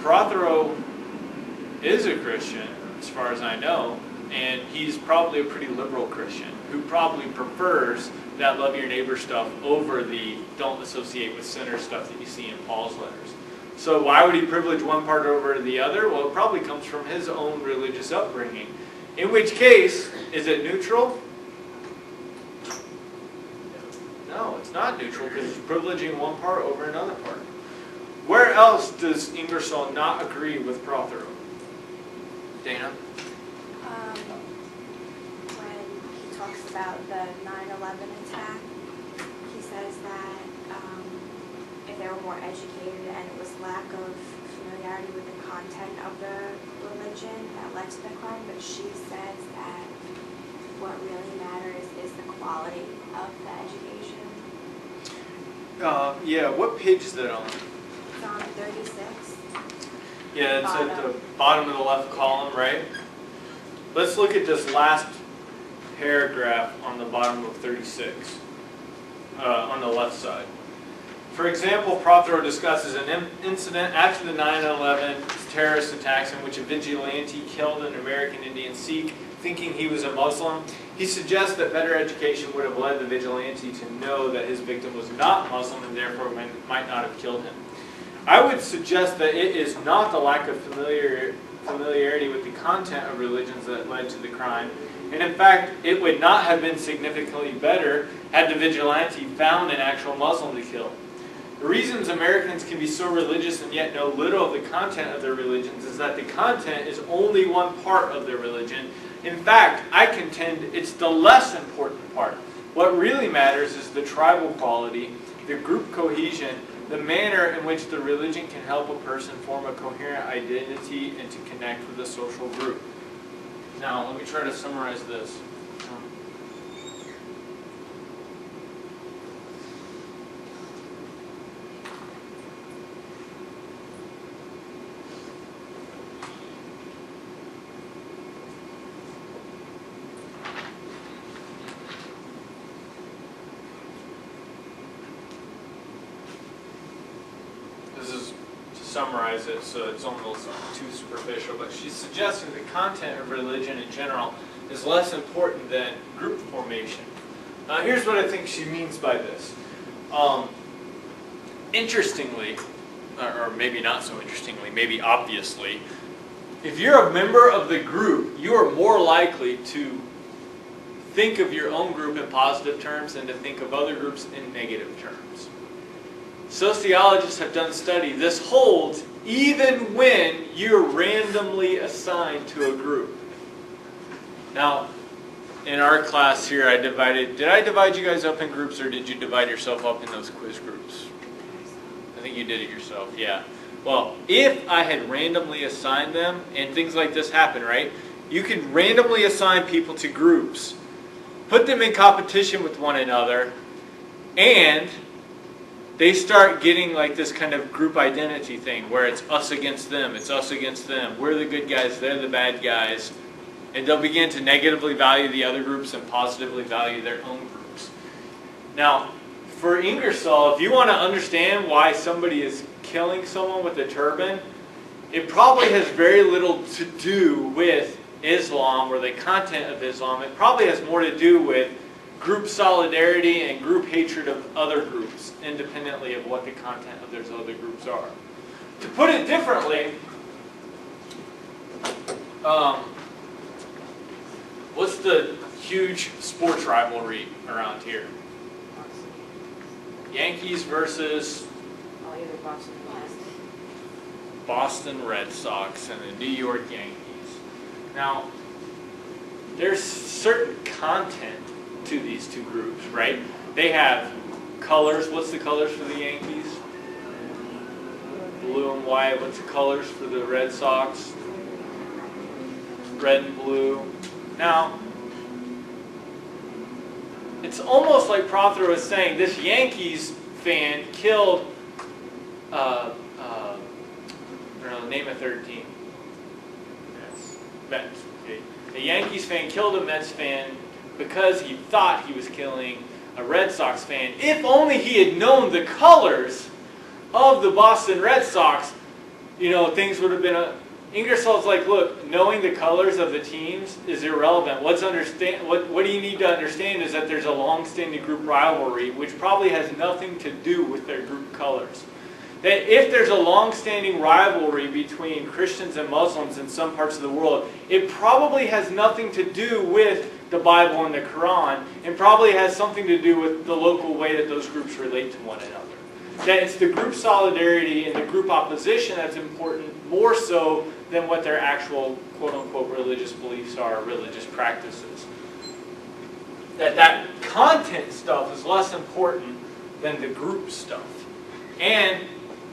Prothero is a Christian, as far as I know, and he's probably a pretty liberal Christian who probably prefers that love your neighbor stuff over the don't associate with sinners stuff that you see in Paul's letters. So why would he privilege one part over the other? Well, it probably comes from his own religious upbringing. In which case, is it neutral? No, it's not neutral because it's privileging one part over another part. Where else does Ingersoll not agree with Prothero? Dana? When he talks about the 9/11 attack, he says that if they were more educated and it was lack of familiarity with the content of the religion that led to the crime, but she says that what really matters is the quality of the education. Yeah, what page is that on? It's on 36. Yeah, it's at the bottom of the left column, right? Let's look at this last paragraph on the bottom of 36, on the left side. For example, Prothero discusses an incident after the 9/11 terrorist attacks in which a vigilante killed an American Indian Sikh, thinking he was a Muslim. He suggests that better education would have led the vigilante to know that his victim was not Muslim and therefore might not have killed him. I would suggest that it is not the lack of familiarity with the content of religions that led to the crime. And in fact, it would not have been significantly better had the vigilante found an actual Muslim to kill. The reasons Americans can be so religious and yet know little of the content of their religions is that the content is only one part of their religion. In fact, I contend it's the less important part. What really matters is the tribal quality, the group cohesion, the manner in which the religion can help a person form a coherent identity and to connect with a social group. Now, let me try to summarize this. Summarize it so it's almost too superficial, but she's suggesting the content of religion in general is less important than group formation. Here's what I think she means by this. Interestingly, or maybe not so interestingly, maybe obviously, if you're a member of the group, you are more likely to think of your own group in positive terms than to think of other groups in negative terms. Sociologists have done study. This holds even when you're randomly assigned to a group. Now, in our class here, did I divide you guys up in groups, or did you divide yourself up in those quiz groups? I think you did it yourself, yeah. Well, if I had randomly assigned them, and things like this happen, right? You can randomly assign people to groups, put them in competition with one another, and they start getting like this kind of group identity thing where it's us against them, it's us against them. We're the good guys, they're the bad guys. And they'll begin to negatively value the other groups and positively value their own groups. Now, for Ingersoll, if you want to understand why somebody is killing someone with a turban, it probably has very little to do with Islam or the content of Islam. It probably has more to do with group solidarity and group hatred of other groups, independently of what the content of those other groups are. To put it differently, what's the huge sports rivalry around here? Yankees versus Boston Red Sox and the New York Yankees. Now, there's certain content to these two groups, right? They have colors. What's the colors for the Yankees? Blue and white. What's the colors for the Red Sox? Red and blue. Now, it's almost like Prothero is saying this Yankees fan killed, I don't know, name a third team. Mets. Okay. A Yankees fan killed a Mets fan because he thought he was killing a Red Sox fan. If only he had known the colors of the Boston Red Sox, things would have been Ingersoll's like, look, knowing the colors of the teams is irrelevant. What do you need to understand is that there's a long-standing group rivalry, which probably has nothing to do with their group colors. That if there's a long-standing rivalry between Christians and Muslims in some parts of the world, it probably has nothing to do with the Bible and the Quran, and probably has something to do with the local way that those groups relate to one another. That it's the group solidarity and the group opposition that's important, more so than what their actual quote-unquote religious beliefs are, religious practices. That content stuff is less important than the group stuff. And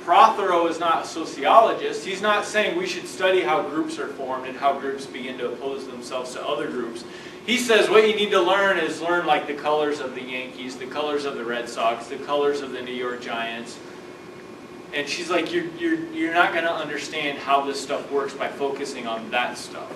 Prothero is not a sociologist. He's not saying we should study how groups are formed and how groups begin to oppose themselves to other groups. He says what you need to learn is like the colors of the Yankees, the colors of the Red Sox, the colors of the New York Giants. And she's like, you're not going to understand how this stuff works by focusing on that stuff.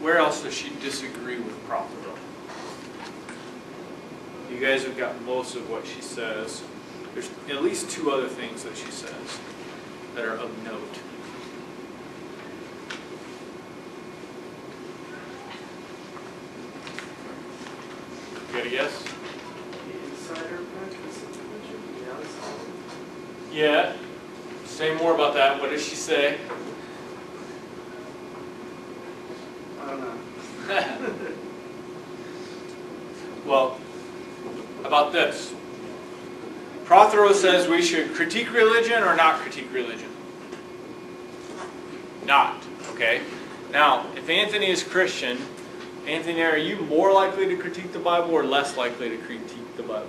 Where else does she disagree with Prothero? You guys have got most of what she says. There's at least two other things that she says that are of note. You got a guess? The insider practice of religion, the outsider. Yeah. Say more about that. What does she say? I don't know. Well, about this. Prothero says we should critique religion or not critique religion? Not, okay? Now, if Anthony is Christian, Anthony, are you more likely to critique the Bible or less likely to critique the Bible?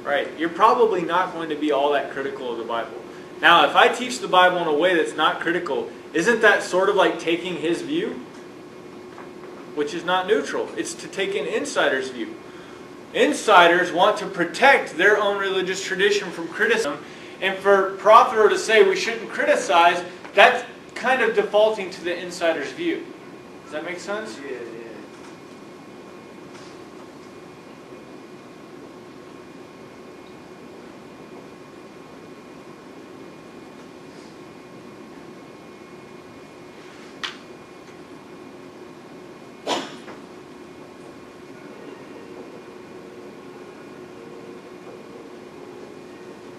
Right. You're probably not going to be all that critical of the Bible. Now, if I teach the Bible in a way that's not critical, isn't that sort of like taking his view? Which is not neutral. It's to take an insider's view. Insiders want to protect their own religious tradition from criticism. And for Prothero to say we shouldn't criticize, that's kind of defaulting to the insider's view. Does that make sense? Yeah.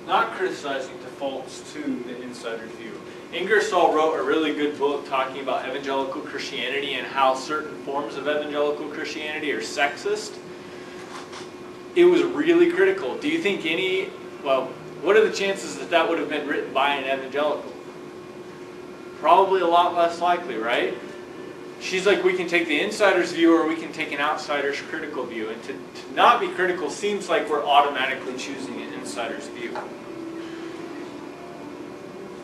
Not criticizing defaults to the insider's view. Ingersoll wrote a really good book talking about evangelical Christianity and how certain forms of evangelical Christianity are sexist. It was really critical. Do you think what are the chances that that would have been written by an evangelical? Probably a lot less likely, right? She's like, we can take the insider's view or we can take an outsider's critical view. And to not be critical seems like we're automatically choosing an insider's view.